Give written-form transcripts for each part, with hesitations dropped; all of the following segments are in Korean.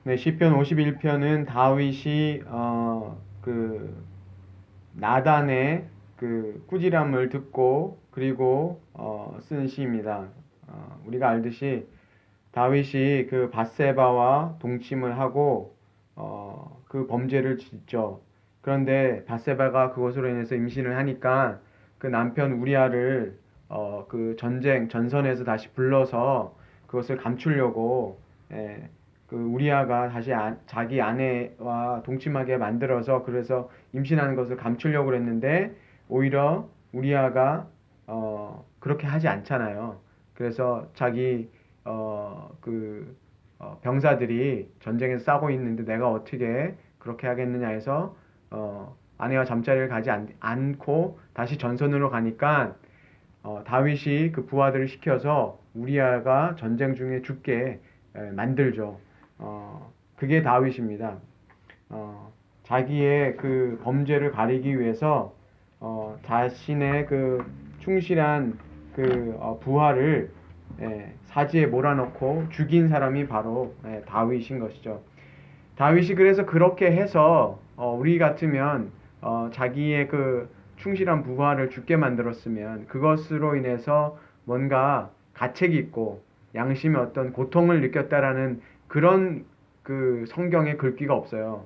네, 시편 51편은 다윗이 나단의 그 꾸지람을 듣고 그리고 쓴 시입니다. 우리가 알듯이 다윗이 그 밧세바와 동침을 하고 그 범죄를 짓죠. 그런데 밧세바가 그것으로 인해서 임신을 하니까 그 남편 우리아를 그 전선에서 다시 불러서 그것을 감추려고 예, 그 우리아가 다시 자기 아내와 동침하게 만들어서 그래서 임신하는 것을 감추려고 그랬는데 오히려 우리아가 그렇게 하지 않잖아요. 그래서 자기 병사들이 전쟁에서 싸고 있는데 내가 어떻게 그렇게 하겠느냐 해서 아내와 잠자리를 가지 않고 다시 전선으로 가니까 다윗이 그 부하들을 시켜서 우리아가 전쟁 중에 죽게 만들죠. 그게 다윗입니다. 자기의 그 범죄를 가리기 위해서 자신의 그 충실한 부하를 사지에 몰아넣고 죽인 사람이 바로 다윗인 것이죠. 다윗이 그래서 그렇게 해서 우리 같으면 자기의 그 충실한 부하를 죽게 만들었으면 그것으로 인해서 뭔가 가책 있고 양심의 어떤 고통을 느꼈다라는 그런 그 성경의 글귀가 없어요.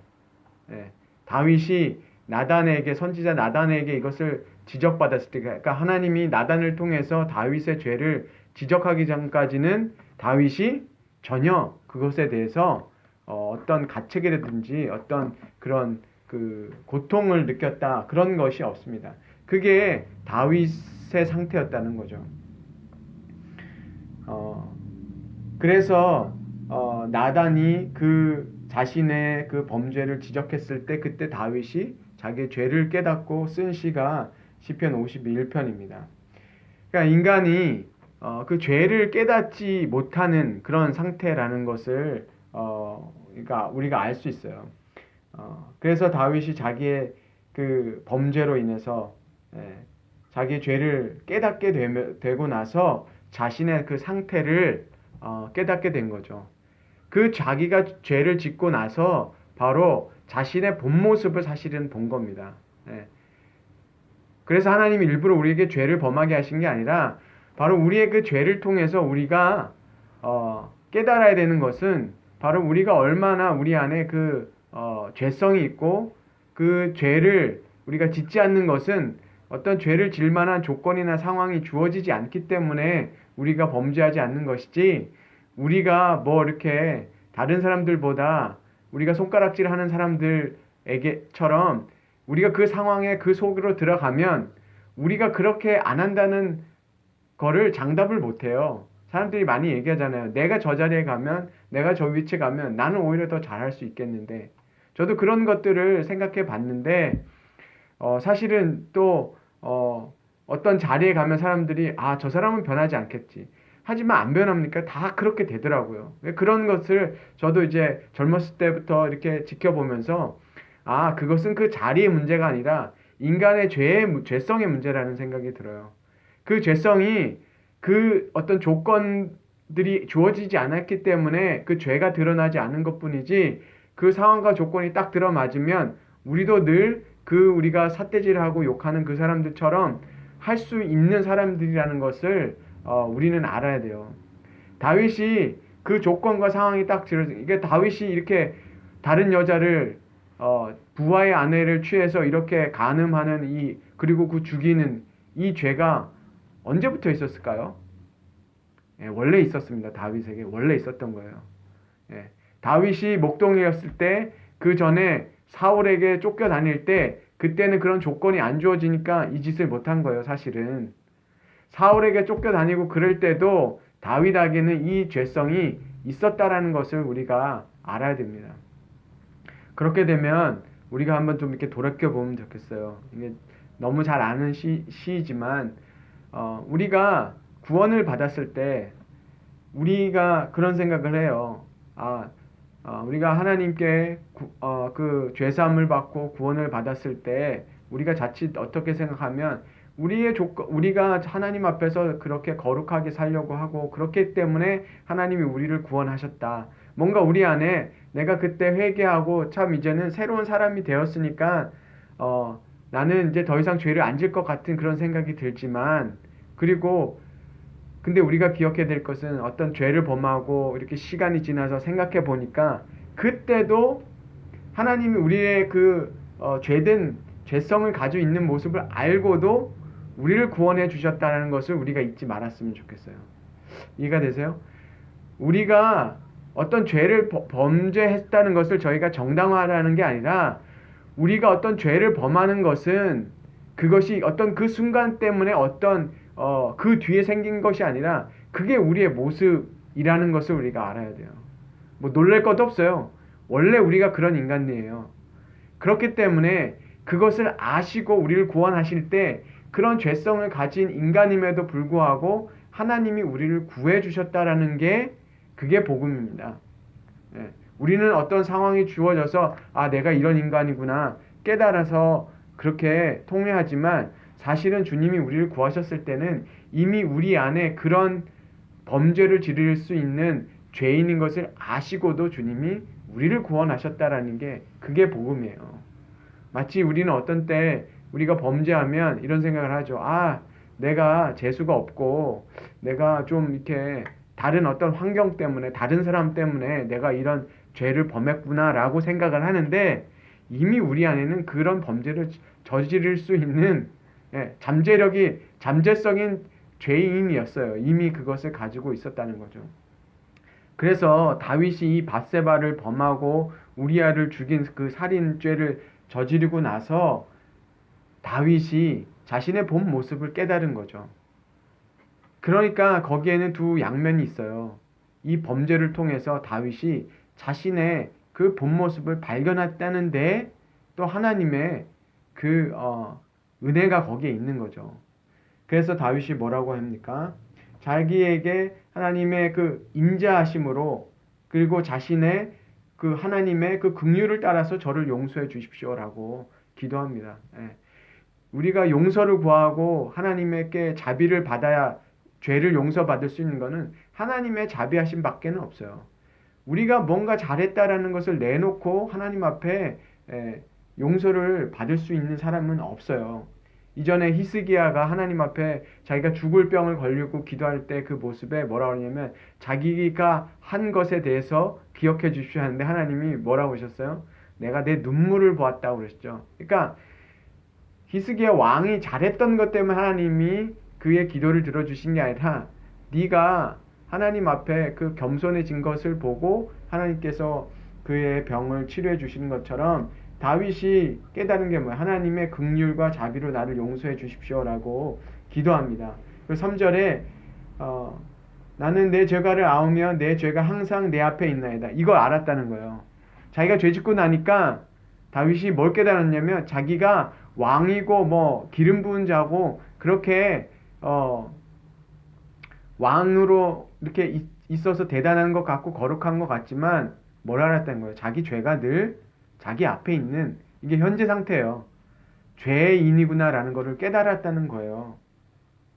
예. 다윗이 나단에게 선지자 나단에게 이것을 지적받았을 때, 그러니까 하나님이 나단을 통해서 다윗의 죄를 지적하기 전까지는 다윗이 전혀 그것에 대해서 어떤 가책이라든지 어떤 그런 그 고통을 느꼈다 그런 것이 없습니다. 그게 다윗의 상태였다는 거죠. 어, 그래서 나단이 그 자신의 그 범죄를 지적했을 때 그때 다윗이 자기의 죄를 깨닫고 쓴 시가 시편 51편입니다. 그러니까 인간이 그 죄를 깨닫지 못하는 그런 상태라는 것을 그러니까 우리가 알 수 있어요. 그래서 다윗이 자기의 그 범죄로 인해서 예, 자기의 죄를 깨닫게 되고 나서 자신의 그 상태를 깨닫게 된 거죠. 그 자기가 죄를 짓고 나서 바로 자신의 본 모습을 사실은 본 겁니다. 예. 그래서 하나님이 일부러 우리에게 죄를 범하게 하신 게 아니라 바로 우리의 그 죄를 통해서 우리가 깨달아야 되는 것은 바로 우리가 얼마나 우리 안에 죄성이 있고 그 죄를 우리가 짓지 않는 것은 어떤 죄를 질 만한 조건이나 상황이 주어지지 않기 때문에 우리가 범죄하지 않는 것이지 우리가 뭐 이렇게 다른 사람들보다 우리가 손가락질 하는 사람들에게처럼 우리가 그 상황에 그 속으로 들어가면 우리가 그렇게 안 한다는 거를 장담을 못 해요. 사람들이 많이 얘기하잖아요. 내가 저 자리에 가면, 내가 저 위치에 가면 나는 오히려 더 잘할 수 있겠는데. 저도 그런 것들을 생각해 봤는데, 사실은 또, 어떤 자리에 가면 사람들이, 아, 저 사람은 변하지 않겠지. 하지만 안 변합니까? 다 그렇게 되더라고요. 그런 것을 저도 이제 젊었을 때부터 이렇게 지켜보면서, 아, 그것은 그 자리의 문제가 아니라 인간의 죄성의 문제라는 생각이 들어요. 그 죄성이 그 어떤 조건들이 주어지지 않았기 때문에 그 죄가 드러나지 않은 것뿐이지 그 상황과 조건이 딱 들어맞으면 우리도 늘 그 우리가 삿대질하고 욕하는 그 사람들처럼 할 수 있는 사람들이라는 것을 우리는 알아야 돼요. 다윗이 그 조건과 상황이 딱 이게 다윗이 이렇게 다른 여자를 부하의 아내를 취해서 이렇게 간음하는 그리고 그 죽이는 이 죄가 언제부터 있었을까요? 예, 원래 있었습니다. 다윗에게 원래 있었던 거예요. 예, 다윗이 목동이었을 때 그 전에 사울에게 쫓겨다닐 때 그때는 그런 조건이 안 주어지니까 이 짓을 못한 거예요. 사실은 사울에게 쫓겨다니고 그럴 때도 다윗에게는 이 죄성이 있었다라는 것을 우리가 알아야 됩니다. 그렇게 되면 우리가 한번 좀 이렇게 돌이켜 보면 좋겠어요. 이게 너무 잘 아는 시이지만 우리가 구원을 받았을 때 우리가 그런 생각을 해요. 우리가 하나님께 그 죄사함을 받고 구원을 받았을 때 우리가 자칫 어떻게 생각하면 우리가 하나님 앞에서 그렇게 거룩하게 살려고 하고 그렇기 때문에 하나님이 우리를 구원하셨다. 뭔가 우리 안에 내가 그때 회개하고 참 이제는 새로운 사람이 되었으니까 나는 이제 더 이상 죄를 안 질 것 같은 그런 생각이 들지만 그리고 근데 우리가 기억해야 될 것은 어떤 죄를 범하고 이렇게 시간이 지나서 생각해 보니까 그때도 하나님이 우리의 죄된 죄성을 가지고 있는 모습을 알고도 우리를 구원해 주셨다는 것을 우리가 잊지 말았으면 좋겠어요. 이해가 되세요? 우리가 어떤 죄를 범죄했다는 것을 저희가 정당화하는 게 아니라 우리가 어떤 죄를 범하는 것은 그것이 어떤 그 순간 때문에 어떤 그 뒤에 생긴 것이 아니라 그게 우리의 모습이라는 것을 우리가 알아야 돼요. 뭐 놀랄 것도 없어요. 원래 우리가 그런 인간이에요. 그렇기 때문에 그것을 아시고 우리를 구원하실 때 그런 죄성을 가진 인간임에도 불구하고 하나님이 우리를 구해 주셨다라는 게 그게 복음입니다. 예. 우리는 어떤 상황이 주어져서 내가 이런 인간이구나 깨달아서 그렇게 통회하지만 사실은 주님이 우리를 구하셨을 때는 이미 우리 안에 그런 범죄를 저지를 수 있는 죄인인 것을 아시고도 주님이 우리를 구원하셨다라는 게 그게 복음이에요. 마치 우리는 어떤 때 우리가 범죄하면 이런 생각을 하죠. 내가 재수가 없고 내가 좀 이렇게 다른 어떤 환경 때문에 다른 사람 때문에 내가 이런 죄를 범했구나라고 생각을 하는데 이미 우리 안에는 그런 범죄를 저지를 수 있는 잠재성인 죄인이었어요. 이미 그것을 가지고 있었다는 거죠. 그래서 다윗이 이 밧세바를 범하고 우리아를 죽인 그 살인죄를 저지르고 나서 다윗이 자신의 본 모습을 깨달은 거죠. 그러니까 거기에는 두 양면이 있어요. 이 범죄를 통해서 다윗이 자신의 그 본 모습을 발견했다는데 또 하나님의 은혜가 거기에 있는 거죠. 그래서 다윗이 뭐라고 합니까? 자기에게 하나님의 그 인자하심으로 그리고 자신의 그 하나님의 그 긍휼을 따라서 저를 용서해 주십시오라고 기도합니다. 우리가 용서를 구하고 하나님께 자비를 받아야 죄를 용서받을 수 있는 것은 하나님의 자비하심 밖에는 없어요. 우리가 뭔가 잘했다라는 것을 내놓고 하나님 앞에 용서를 받을 수 있는 사람은 없어요. 이전에 히스기야가 하나님 앞에 자기가 죽을 병을 걸리고 기도할 때 그 모습에 뭐라고 하냐면 자기가 한 것에 대해서 기억해 주십시오 하는데 하나님이 뭐라고 하셨어요? 내가 내 눈물을 보았다고 그러셨죠. 그러니까 히스기야 왕이 잘했던 것 때문에 하나님이 그의 기도를 들어주신 게 아니라 네가 하나님 앞에 그 겸손해진 것을 보고 하나님께서 그의 병을 치료해 주시는 것처럼 다윗이 깨달은 게 뭐야? 하나님의 긍휼과 자비로 나를 용서해 주십시오라고 기도합니다. 그리고 3절에 나는 내 죄가를 아우며 내 죄가 항상 내 앞에 있나이다. 이걸 알았다는 거예요. 자기가 죄 짓고 나니까 다윗이 뭘 깨달았냐면 자기가 왕이고 기름 부은 자고 그렇게 왕으로 이렇게 있어서 대단한 것 같고 거룩한 것 같지만 뭘 알았다는 거예요? 자기 죄가 늘 자기 앞에 있는 이게 현재 상태예요. 죄인이구나라는 것을 깨달았다는 거예요.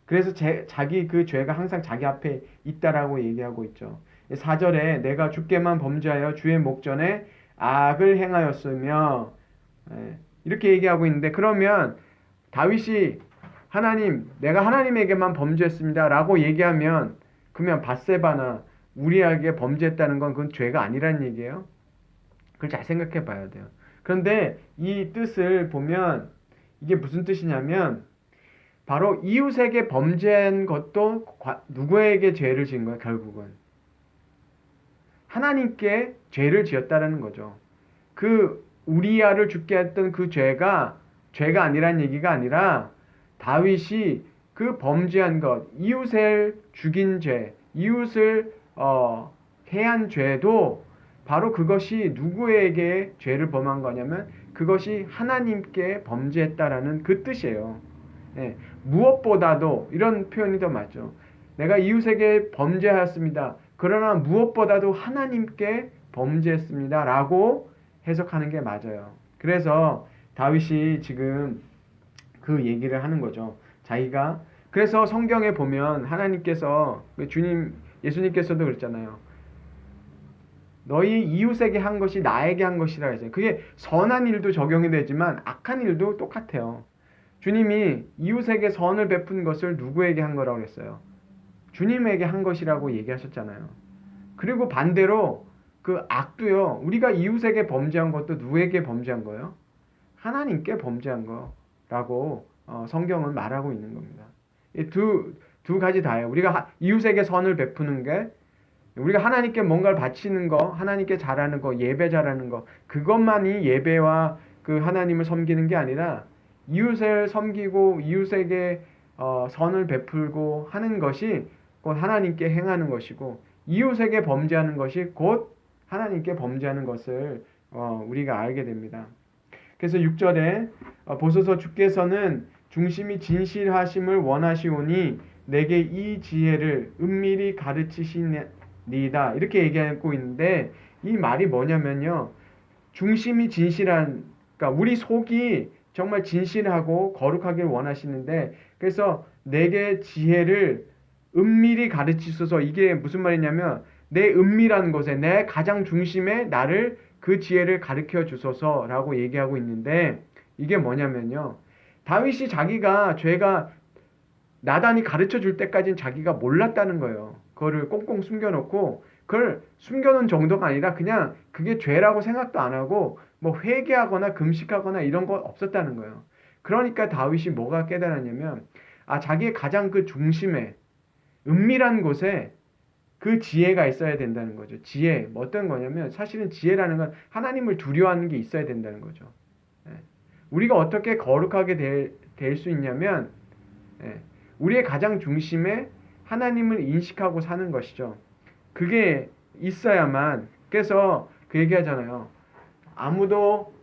그래서 자기 그 죄가 항상 자기 앞에 있다라고 얘기하고 있죠. 4절에 내가 주께만 범죄하여 주의 목전에 악을 행하였으며 이렇게 얘기하고 있는데 그러면 다윗이 내가 하나님에게만 범죄했습니다 라고 얘기하면 그러면 밧세바나 우리에게 범죄했다는 건 그건 죄가 아니라는 얘기예요. 그걸 잘 생각해 봐야 돼요. 그런데 이 뜻을 보면 이게 무슨 뜻이냐면 바로 이웃에게 범죄한 것도 누구에게 죄를 지은 거예요? 결국은 하나님께 죄를 지었다라는 거죠. 그 우리아를 죽게 했던 그 죄가 아니란 얘기가 아니라 다윗이 그 범죄한 것, 이웃을 죽인 죄, 이웃을 해한 죄도 바로 그것이 누구에게 죄를 범한 거냐면 그것이 하나님께 범죄했다라는 그 뜻이에요. 무엇보다도 이런 표현이 더 맞죠. 내가 이웃에게 범죄하였습니다. 그러나 무엇보다도 하나님께 범죄했습니다. 라고 해석하는 게 맞아요. 그래서 다윗이 지금 그 얘기를 하는 거죠. 자기가 그래서 성경에 보면 하나님께서 예수님께서도 그랬잖아요. 너희 이웃에게 한 것이 나에게 한 것이라 했잖아요. 그게 선한 일도 적용이 되지만 악한 일도 똑같아요. 주님이 이웃에게 선을 베푼 것을 누구에게 한 거라고 했어요? 주님에게 한 것이라고 얘기하셨잖아요. 그리고 반대로 그 악도요. 우리가 이웃에게 범죄한 것도 누구에게 범죄한 거예요? 하나님께 범죄한 거라고 성경은 말하고 있는 겁니다. 두 가지 다예요. 우리가 이웃에게 선을 베푸는 게 우리가 하나님께 뭔가를 바치는 거, 하나님께 잘하는 거, 예배 잘하는 거, 그것만이 예배와 그 하나님을 섬기는 게 아니라 이웃을 섬기고 이웃에게 선을 베풀고 하는 것이 곧 하나님께 행하는 것이고 이웃에게 범죄하는 것이 곧 하나님께 범죄하는 것을 우리가 알게 됩니다. 그래서 6절에 보소서 주께서는 중심이 진실하심을 원하시오니 내게 이 지혜를 은밀히 가르치시니이다. 이렇게 얘기하고 있는데 이 말이 뭐냐면요. 중심이 진실한, 그러니까 우리 속이 정말 진실하고 거룩하길 원하시는데 그래서 내게 지혜를 은밀히 가르치소서. 이게 무슨 말이냐면 내 은밀한 곳에 내 가장 중심에 나를 그 지혜를 가르쳐 주소서라고 얘기하고 있는데 이게 뭐냐면요. 다윗이 자기가 죄가 나단이 가르쳐 줄 때까지는 자기가 몰랐다는 거예요. 그거를 꽁꽁 숨겨놓고 그걸 숨겨놓은 정도가 아니라 그냥 그게 죄라고 생각도 안 하고 뭐 회개하거나 금식하거나 이런 거 없었다는 거예요. 그러니까 다윗이 뭐가 깨달았냐면 자기의 가장 그 중심에 은밀한 곳에 그 지혜가 있어야 된다는 거죠. 지혜, 어떤 거냐면 사실은 지혜라는 건 하나님을 두려워하는 게 있어야 된다는 거죠. 우리가 어떻게 거룩하게 될 수 있냐면 우리의 가장 중심에 하나님을 인식하고 사는 것이죠. 그게 있어야만, 그래서 그 얘기하잖아요. 아무도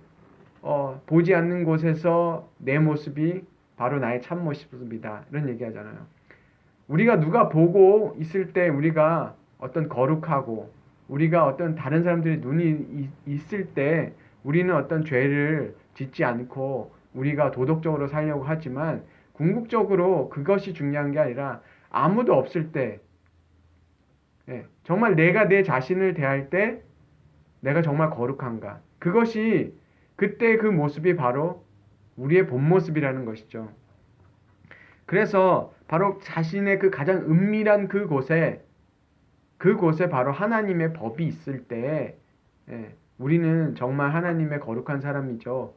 보지 않는 곳에서 내 모습이 바로 나의 참 모습이다. 이런 얘기하잖아요. 우리가 누가 보고 있을 때 우리가 어떤 거룩하고 우리가 어떤 다른 사람들의 눈이 있을 때 우리는 어떤 죄를 짓지 않고 우리가 도덕적으로 살려고 하지만 궁극적으로 그것이 중요한 게 아니라 아무도 없을 때 정말 내가 내 자신을 대할 때 내가 정말 거룩한가, 그것이 그때 그 모습이 바로 우리의 본 모습이라는 것이죠. 그래서 바로 자신의 그 가장 은밀한 그곳에 바로 하나님의 법이 있을 때 우리는 정말 하나님의 거룩한 사람이죠.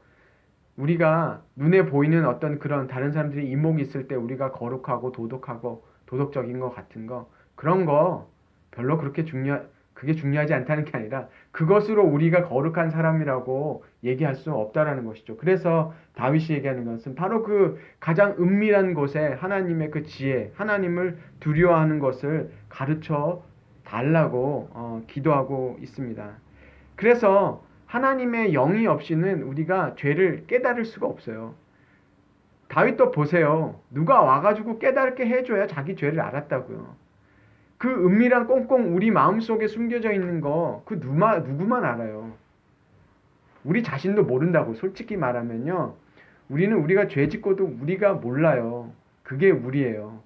우리가 눈에 보이는 어떤 그런 다른 사람들이 이목이 있을 때 우리가 거룩하고 도덕하고 도덕적인 것 같은 거, 그런 거 별로 그렇게 그게 중요하지 않다는 게 아니라 그것으로 우리가 거룩한 사람이라고 얘기할 수 없다라는 것이죠. 그래서 다윗이 얘기하는 것은 바로 그 가장 은밀한 곳에 하나님의 그 지혜, 하나님을 두려워하는 것을 가르쳐 달라고 기도하고 있습니다. 그래서 하나님의 영이 없이는 우리가 죄를 깨달을 수가 없어요. 다윗도 보세요. 누가 와가지고 깨달게 해줘야 자기 죄를 알았다고요. 그 은밀한 꽁꽁 우리 마음속에 숨겨져 있는 거 그 누구만 알아요. 우리 자신도 모른다고. 솔직히 말하면요. 우리가 죄 짓고도 우리가 몰라요. 그게 우리예요.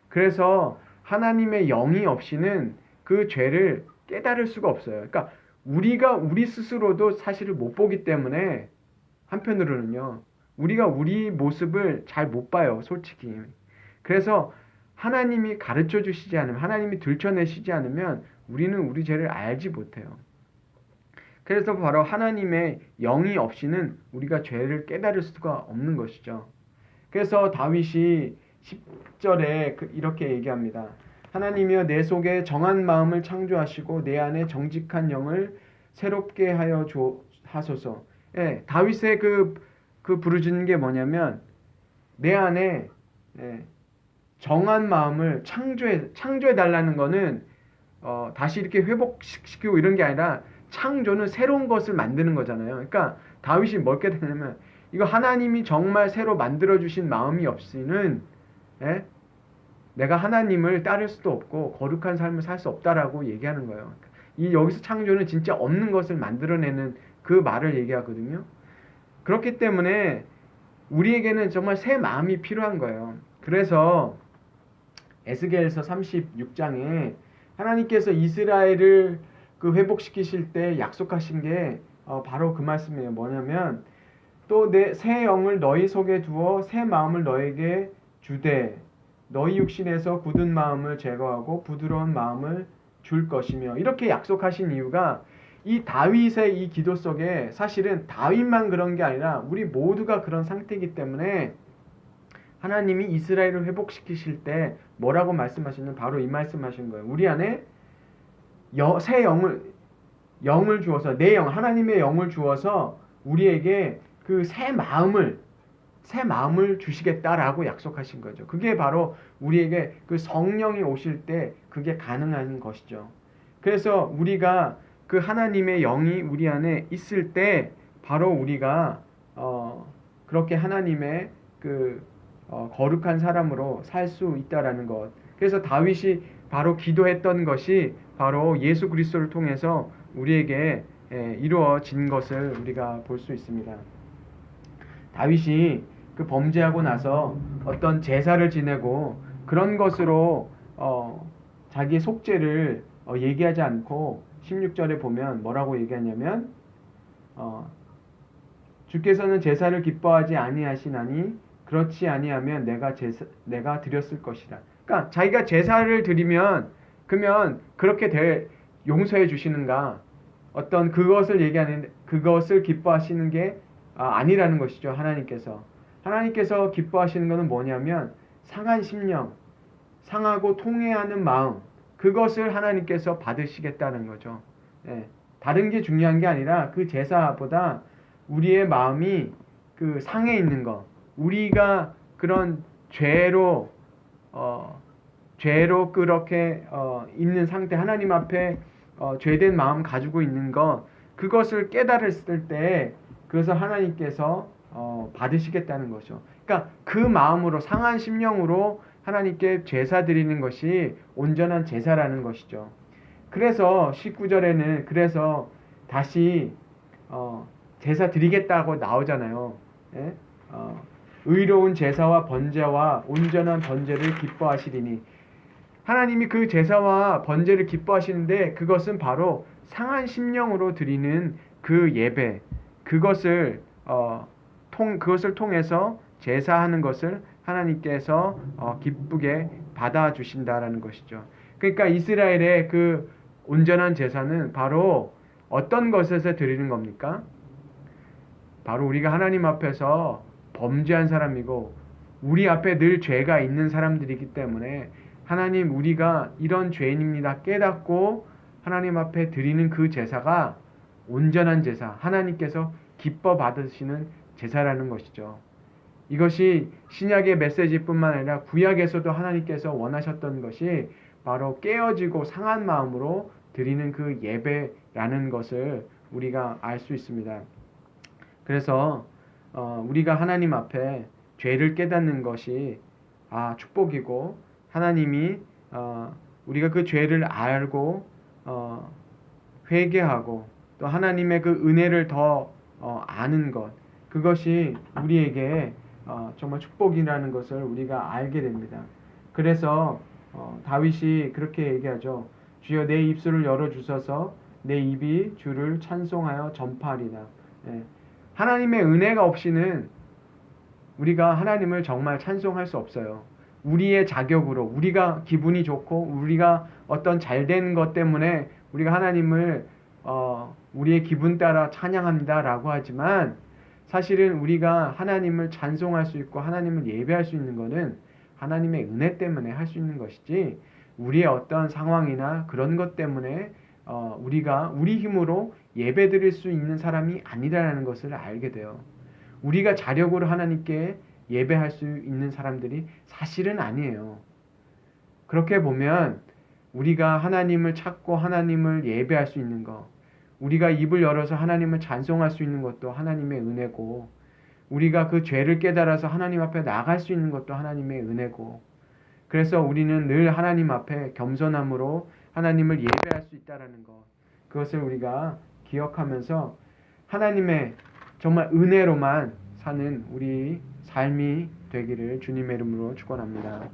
그래서 하나님의 영이 없이는 그 죄를 깨달을 수가 없어요. 그러니까 우리가 우리 스스로도 사실을 못 보기 때문에 한편으로는요. 우리가 우리 모습을 잘 못 봐요. 솔직히. 그래서 하나님이 가르쳐 주시지 않으면, 하나님이 들춰내시지 않으면 우리는 우리 죄를 알지 못해요. 그래서 바로 하나님의 영이 없이는 우리가 죄를 깨달을 수가 없는 것이죠. 그래서 다윗이 10절에 이렇게 얘기합니다. 하나님이여 내 속에 정한 마음을 창조하시고 내 안에 정직한 영을 새롭게 하여 하소서. 다윗의 그 부르짖는 게 뭐냐면 내 안에 정한 마음을 창조해 달라는 거는 다시 이렇게 회복시키고 이런 게 아니라 창조는 새로운 것을 만드는 거잖아요. 그러니까 다윗이 뭘 깨닫냐면 이거 하나님이 정말 새로 만들어 주신 마음이 없이는 내가 하나님을 따를 수도 없고 거룩한 삶을 살 수 없다라고 얘기하는 거예요. 여기서 창조는 진짜 없는 것을 만들어내는 그 말을 얘기하거든요. 그렇기 때문에 우리에게는 정말 새 마음이 필요한 거예요. 그래서 에스겔서 36장에 하나님께서 이스라엘을 그 회복시키실 때 약속하신 게 바로 그 말씀이에요. 뭐냐면 또 내 새 영을 너희 속에 두어 새 마음을 너에게 주되 너희 육신에서 굳은 마음을 제거하고 부드러운 마음을 줄 것이며, 이렇게 약속하신 이유가 이 다윗의 이 기도 속에 사실은 다윗만 그런 게 아니라 우리 모두가 그런 상태이기 때문에 하나님이 이스라엘을 회복시키실 때 뭐라고 말씀하시는, 바로 이 말씀하신 거예요. 우리 안에 새 영을 주어서, 내 영, 하나님의 영을 주어서 우리에게 그 새 마음을 주시겠다라고 약속하신 거죠. 그게 바로 우리에게 그 성령이 오실 때 그게 가능한 것이죠. 그래서 우리가 그 하나님의 영이 우리 안에 있을 때 바로 우리가 그렇게 하나님의 그 거룩한 사람으로 살 수 있다라는 것. 그래서 다윗이 바로 기도했던 것이 바로 예수 그리스도를 통해서 우리에게 이루어진 것을 우리가 볼 수 있습니다. 다윗이 그 범죄하고 나서 어떤 제사를 지내고 그런 것으로 자기 속죄를 얘기하지 않고 16절에 보면 뭐라고 얘기하냐면 주께서는 제사를 기뻐하지 아니하시나니 그렇지 아니하면 내가 드렸을 것이라. 그러니까 자기가 제사를 드리면 그러면 그렇게 용서해 주시는가? 어떤 그것을 얘기하는, 그것을 기뻐하시는 게 아니라는 것이죠. 하나님께서 기뻐하시는 것은 뭐냐면 상한 심령, 상하고 통회하는 마음, 그것을 하나님께서 받으시겠다는 거죠. 다른 게 중요한 게 아니라 그 제사보다 우리의 마음이 그 상해 있는 것, 우리가 그런 죄로 그렇게 있는 상태, 하나님 앞에 죄된 마음 가지고 있는 것, 그것을 깨달았을 때 그래서 하나님께서 받으시겠다는 거죠. 그러니까 그 마음으로, 상한 심령으로 하나님께 제사 드리는 것이 온전한 제사라는 것이죠. 그래서 19절에는 그래서 다시 제사 드리겠다고 나오잖아요. 의로운 제사와 번제와 온전한 번제를 기뻐하시리니, 하나님이 그 제사와 번제를 기뻐하시는데 그것은 바로 상한 심령으로 드리는 그 예배, 그것을 통해서 제사하는 것을 하나님께서 기쁘게 받아주신다라는 것이죠. 그러니까 이스라엘의 그 온전한 제사는 바로 어떤 것에서 드리는 겁니까? 바로 우리가 하나님 앞에서 범죄한 사람이고 우리 앞에 늘 죄가 있는 사람들이기 때문에 하나님, 우리가 이런 죄인입니다 깨닫고 하나님 앞에 드리는 그 제사가 온전한 제사, 하나님께서 기뻐 받으시는 제사라는 것이죠. 이것이 신약의 메시지뿐만 아니라 구약에서도 하나님께서 원하셨던 것이 바로 깨어지고 상한 마음으로 드리는 그 예배라는 것을 우리가 알 수 있습니다. 그래서 우리가 하나님 앞에 죄를 깨닫는 것이 축복이고, 하나님이 우리가 그 죄를 알고 회개하고 또 하나님의 그 은혜를 더 아는 것, 그것이 우리에게 정말 축복이라는 것을 우리가 알게 됩니다. 그래서 다윗이 그렇게 얘기하죠. 주여 내 입술을 열어주셔서 내 입이 주를 찬송하여 전파하리라. 하나님의 은혜가 없이는 우리가 하나님을 정말 찬송할 수 없어요. 우리의 자격으로, 우리가 기분이 좋고 우리가 어떤 잘된 것 때문에 우리가 하나님을 우리의 기분 따라 찬양합니다라고 하지만, 사실은 우리가 하나님을 찬송할 수 있고 하나님을 예배할 수 있는 것은 하나님의 은혜 때문에 할 수 있는 것이지, 우리의 어떤 상황이나 그런 것 때문에 우리가 우리 힘으로 예배 드릴 수 있는 사람이 아니라는 것을 알게 돼요. 우리가 자력으로 하나님께 예배할 수 있는 사람들이 사실은 아니에요. 그렇게 보면 우리가 하나님을 찾고 하나님을 예배할 수 있는 것, 우리가 입을 열어서 하나님을 찬송할 수 있는 것도 하나님의 은혜고, 우리가 그 죄를 깨달아서 하나님 앞에 나갈 수 있는 것도 하나님의 은혜고, 그래서 우리는 늘 하나님 앞에 겸손함으로 하나님을 예배할 수 있다는 것, 그것을 우리가 기억하면서 하나님의 정말 은혜로만 사는 우리 삶이 되기를 주님의 이름으로 축원합니다.